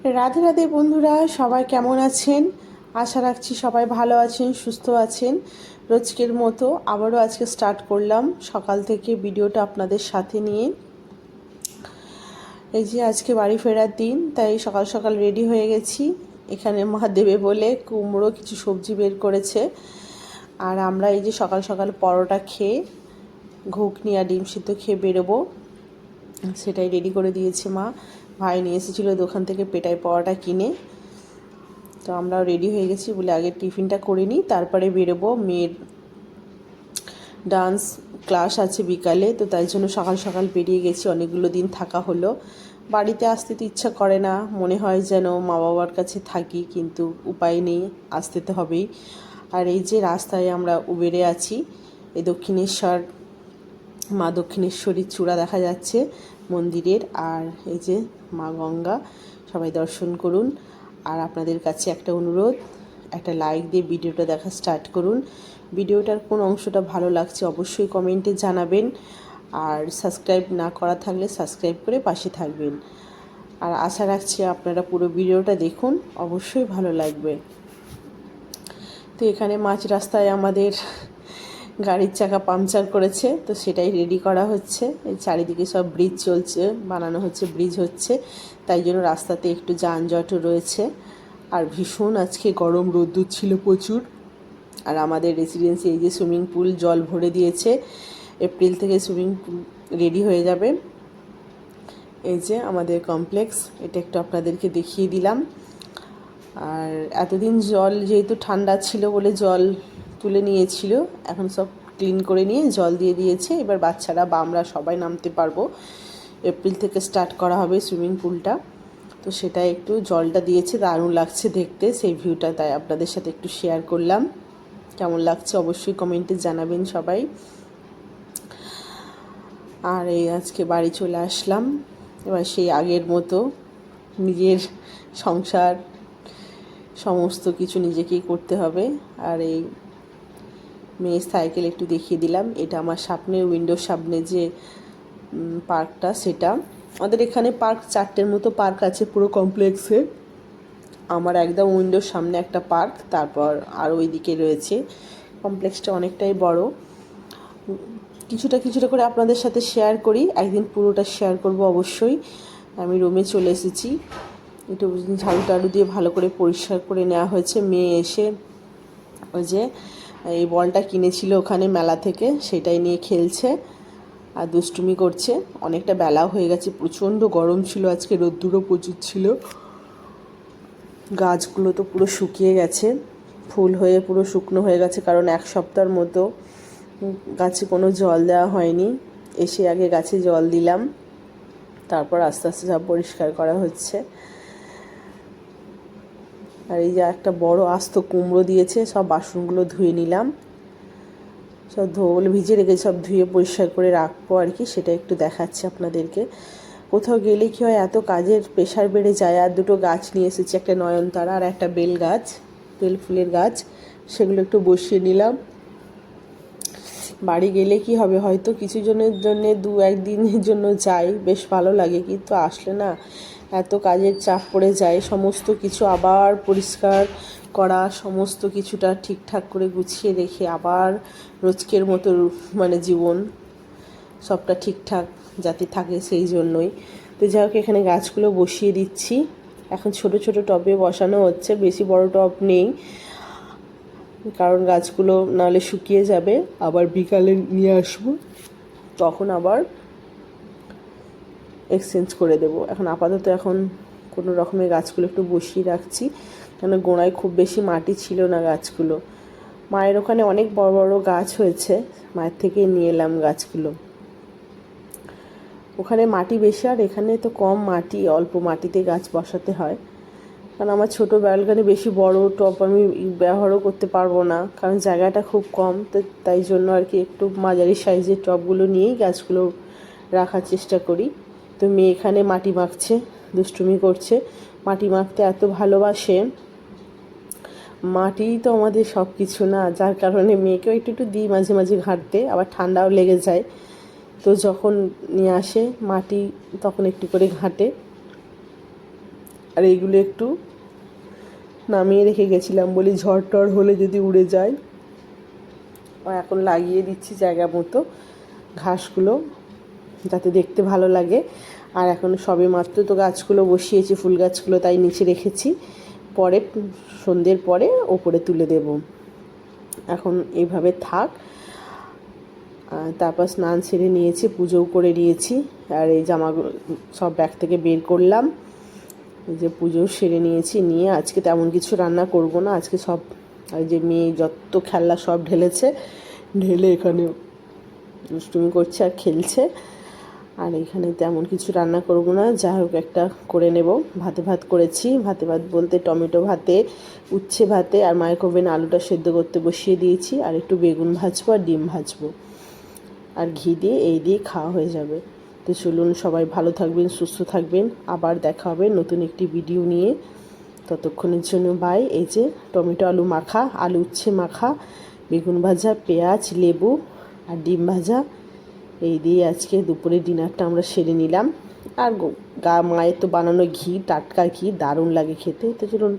রাধে রাধে বন্ধুরা, সবাই কেমন আছেন? আশা রাখছি সবাই ভালো আছেন, সুস্থ আছেন। রোজকের মতো আবারও আজকে স্টার্ট করলাম সকাল থেকে ভিডিওটা আপনাদের সাথে নিয়ে। এই যে আজকে বাড়ি ফেরার দিন, তাই সকাল সকাল রেডি হয়ে গেছি। এখানে মা দেবে বলে কুমড়ো কিছু সবজি বের করেছে। আর আমরা এই যে সকাল সকাল পরোটা খেয়ে, ঘুগনি আর ডিম সিদ্ধ খেয়ে বেরোবো, সেটাই রেডি করে দিয়েছে মা। ভাই নিয়ে এসেছিলো দোকান থেকে পেটাই পরোটা কিনে। তো আমরাও রেডি হয়ে গেছি বলে আগে টিফিনটা করে নিই, তারপরে বেরোবো। মেয়ের ডান্স ক্লাস আছে বিকালে, তো তাই জন্য সকাল সকাল বেরিয়ে গেছি। অনেকগুলো দিন থাকা হলো, বাড়িতে আসতে তো ইচ্ছা করে না, মনে হয় যেন মা বাবার কাছে থাকি, কিন্তু উপায় নেই, আসতে তো হবেই। আর এই যে রাস্তায় আমরা উবেরে আছি, এই দক্ষিণেশ্বর মা দক্ষিণেশ্বরীর চূড়া দেখা যাচ্ছে মন্দিরের, আর এই যে মা গঙ্গা, সবাই দর্শন করুন। আর আপনাদের কাছে একটা অনুরোধ, একটা লাইক দিয়ে ভিডিওটা দেখা স্টার্ট করুন। ভিডিওটার কোন অংশটা ভালো লাগছে অবশ্যই কমেন্টে জানাবেন, আর সাবস্ক্রাইব না করা থাকলে সাবস্ক্রাইব করে পাশে থাকবেন। আর আশা রাখছি আপনারা পুরো ভিডিওটা দেখুন, অবশ্যই ভালো লাগবে। তো এখানে মাঝ রাস্তায় আমাদের গাড়ির চাকা পাংচার করেছে, তো সেটাই রেডি করা হচ্ছে। এই চারিদিকে সব ব্রিজ চলছে, বানানো হচ্ছে, ব্রিজ হচ্ছে, তাই জন্য রাস্তাতে একটু যানজটও রয়েছে। আর ভীষণ আজকে গরম, রোদ্দুর ছিল প্রচুর। আর আমাদের রেসিডেন্সি এই যে সুইমিং পুল জল ভরে দিয়েছে, এপ্রিল থেকে সুইমিং পুল রেডি হয়ে যাবে। এই যে আমাদের কমপ্লেক্স, এটা একটু আপনাদেরকে দেখিয়ে দিলাম। আর এতদিন জল যেহেতু ঠান্ডা ছিল বলে জল তুলে নিয়েছিল, এখন সব ক্লিন করে নিয়ে জল দিয়ে দিয়েছে। এবার বাচ্চারা বা আমরা সবাই নামতে পারবো। এপ্রিল থেকে স্টার্ট করা হবে সুইমিং পুলটা, তো সেটা একটু জলটা দিয়েছে, দারুণ লাগছে দেখতে সেই ভিউটা, তাই আপনাদের সাথে একটু শেয়ার করলাম। কেমন লাগছে অবশ্যই কমেন্টে জানাবেন সবাই। আর এই আজকে বাড়ি চলে আসলাম, এবার সেই আগের মতো নিজের সংসার সমস্ত কিছু নিজেকেই করতে হবে। আর এই মেয়ের সাইকেল একটু দেখিয়ে দিলাম, এটা আমার সামনের উইন্ডোর সামনে যে পার্কটা, সেটা আমাদের এখানে পার্ক 4টের মতো পার্ক আছে পুরো কমপ্লেক্সে। আমার একদম উইন্ডোর সামনে একটা পার্ক, তারপর আর ওই দিকে রয়েছে। কমপ্লেক্সটা অনেকটাই বড়, কিছুটা কিছুটা করে আপনাদের সাথে শেয়ার করি, একদিন পুরোটা শেয়ার করব অবশ্যই। আমি রুমে চলে এসেছি, একটু ঝাড়ু টাড়ু দিয়ে ভালো করে পরিষ্কার করে নেওয়া হয়েছে। মেয়ে এসে ওই যে এই বলটা কিনেছিল ওখানে মেলা থেকে, সেটাই নিয়ে খেলছে আর দুষ্টুমি করছে। অনেকটা বেলাও হয়ে গেছে, প্রচণ্ড গরম ছিল আজকে, রোদ্দুরও প্রচুর ছিল। গাছগুলো তো পুরো শুকিয়ে গেছে, ফুল হয়ে পুরো শুকনো হয়ে গেছে, কারণ এক সপ্তাহের মতো গাছে কোনো জল দেওয়া হয়নি। এসে আগে গাছে জল দিলাম, তারপর আস্তে আস্তে সব পরিষ্কার করা হচ্ছে। আর এই যে একটা বড় আস্ত কুমড়ো দিয়েছে, সব বাসনগুলো ধুয়ে নিলাম, সব ধোল ভিজে রেখে সব ধুয়ে পরিষ্কার করে রাখবো আর কি, সেটা একটু দেখাচ্ছি আপনাদেরকে। কোথাও গেলে কী হয়, এত কাজের প্রেশার বেড়ে যায়। আর দুটো গাছ নিয়ে এসেছি, একটা নয়নতারা আর একটা বেল গাছ, বেল ফুলের গাছ, সেগুলো একটু বসিয়ে নিলাম। বাড়ি গেলে কি হবে, হয়তো কিছু জনের জন্য 2-1 দিনের জন্য যাই, বেশ ভালো লাগে, কিন্তু আসলে না এত কাজের চাপ পড়ে যায়, সমস্ত কিছু আবার পরিষ্কার করা, সমস্ত কিছুটা ঠিকঠাক করে গুছিয়ে রেখে আবার রোজকের মতো মানে জীবন সবটা ঠিকঠাক যাতে থাকে, সেই জন্যই। তো যাই হোক, এখানে গাছগুলো বসিয়ে দিচ্ছি। এখন ছোট ছোট টবে বসানো হচ্ছে, বেশি বড় টব নেই, কারণ গাছগুলো নাহলে শুকিয়ে যাবে। আবার বিকালে নিয়ে আসবো, তখন আবার এক্সচেঞ্জ করে দেব। এখন আপাতত এখন কোনো রকমের গাছগুলো একটু বসিয়ে রাখছি, কেন গোড়ায় খুব বেশি মাটি ছিল না গাছগুলো। মায়ের ওখানে অনেক বড় বড় গাছ হয়েছে, মায়ের থেকে নিয়ে এলাম গাছগুলো। ওখানে মাটি বেশি, আর এখানে তো কম মাটি, অল্প মাটিতে গাছ বসাতে হয়। কারণ আমার ছোটো ব্যালকনি, বেশি বড় টব আমি ব্যবহারও করতে পারবো না, কারণ জায়গাটা খুব কম। তো তাই জন্য আর কি একটু মাঝারি সাইজের টবগুলো নিয়েই গাছগুলো রাখার চেষ্টা করি। তো মেয়ে এখানে মাটি মাখছে, দুষ্টুমি করছে, মাটি মাখতে এত ভালোবাসে। মাটিই তো আমাদের সব কিছু না, যার কারণে মেয়েকেও একটু একটু দিই মাঝে মাঝে ঘাঁটতে, আবার ঠান্ডাও লেগে যায়। তো যখন নিয়ে আসে মাটি, তখন একটু করে ঘাঁটে। আর আর এইগুলো একটু নামিয়ে রেখে গেছিলাম, বলি ঝড় টড় হলে যদি উড়ে যায়। এখন লাগিয়ে দিচ্ছি জায়গা মতো ঘাসগুলো, যাতে দেখতে ভালো লাগে। আর এখন সবে মাত্র তো গাছগুলো বসিয়েছি, ফুল গাছগুলো, তাই নিচে রেখেছি, পরে সন্ধ্যের পরে ওপরে তুলে দেব। এখন এইভাবে থাক। তারপর স্নান সেরে নিয়েছি, পুজোও করে নিয়েছি। আর এই জামাগুলো সব ব্যাগ থেকে বের করলাম, এই যে পুজোও সেরে নিয়েছি। নিয়ে আজকে তেমন কিছু রান্না করব না, আজকে সব এই যে মেয়ে যত খেলনা সব ঢেলে এখানে দুষ্টুমি করছে আর খেলছে। আর এখানে তেমন কিছু রান্না করব না, যা হোক একটা করে নেব। ভাত করেছি, ভাত বলতে টমেটো ভাতে, উচ্ছে ভাতে, আর মাইক্রোওভেনে আলুটা সেদ্ধ করতে বসিয়ে দিয়েছি। আর একটু বেগুন ভাজবো আর ডিম ভাজবো, আর ঘি দিয়ে এই দিয়ে খাওয়া হয়ে যাবে। তো চলুন, সবাই ভালো থাকবেন, সুস্থ থাকবেন, আবার দেখা হবে নতুন একটি ভিডিও নিয়ে। ততক্ষণের জন্য বাই। এই যে টমেটো আলু মাখা, আলু উচ্ছে মাখা, বেগুন ভাজা, পেঁয়াজ, লেবু আর ডিম ভাজা, এই দিয়ে আজকে দুপুরে ডিনারটা আমরা সেরে নিলাম। আর মায়ের তো বানানো ঘি, টাটকা ঘি, দারুণ লাগে খেতে। তো চলুন।